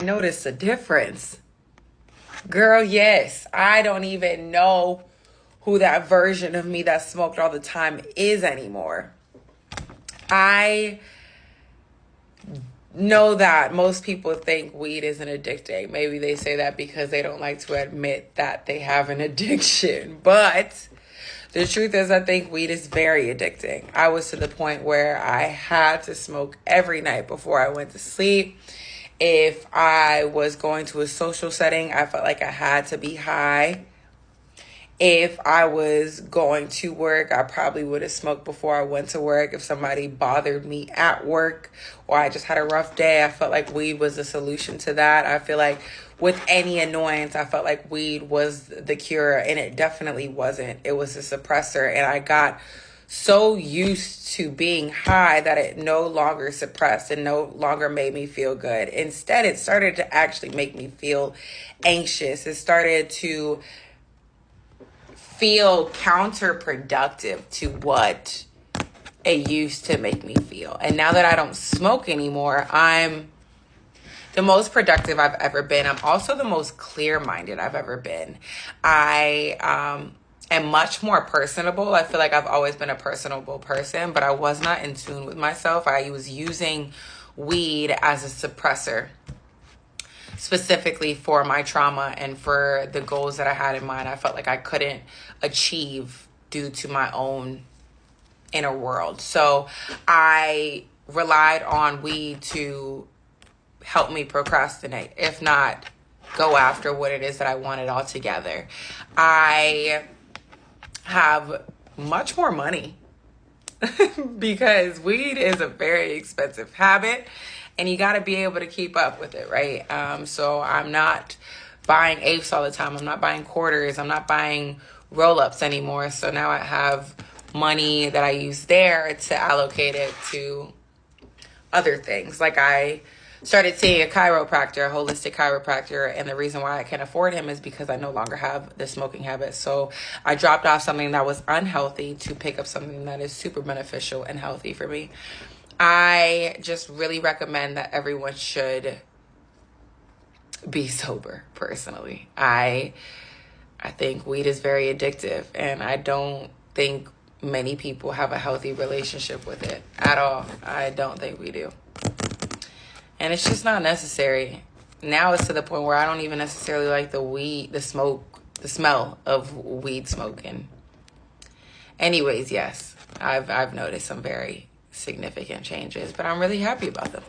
Notice the difference. Girl, yes. I don't even know who that version of me that smoked all the time is anymore. I know that most people think weed isn't addicting. Maybe they say that because they don't like to admit that they have an addiction. But the truth is, I think weed is very addicting. I was to the point where I had to smoke every night before I went to sleep. If I was going to a social setting, I felt like I had to be high. If I was going to work, I probably would have smoked before I went to work. If somebody bothered me at work or I just had a rough day, I felt like weed was the solution to that. I feel like with any annoyance, I felt like weed was the cure, and it definitely wasn't. It was a suppressor, and I got so used to being high that it no longer suppressed and no longer made me feel good. Instead, it started to actually make me feel anxious. It started to feel counterproductive to what it used to make me feel. And now that I don't smoke anymore, I'm the most productive I've ever been. I'm also the most clear-minded I've ever been. I am much more personable. I feel like I've always been a personable person, but I was not in tune with myself. I was using weed as a suppressor, specifically for my trauma and for the goals that I had in mind. I felt like I couldn't achieve due to my own inner world. So I relied on weed to help me procrastinate, if not go after what it is that I wanted altogether. I have much more money because weed is a very expensive habit, and you got to be able to keep up with it, right? So I'm not buying apes all the time. I'm not buying quarters. I'm not buying roll-ups anymore. So now I have money that I use there to allocate it to other things. Like I started seeing a chiropractor, a holistic chiropractor, and the reason why I can't afford him is because I no longer have the smoking habit. So I dropped off something that was unhealthy to pick up something that is super beneficial and healthy for me. I just really recommend that everyone should be sober, personally. I think weed is very addictive, and I don't think many people have a healthy relationship with it at all. I don't think we do. And it's just not necessary. Now it's to the point where I don't even necessarily like the smell of weed smoking. Anyways, yes, I've noticed some very significant changes, but I'm really happy about them.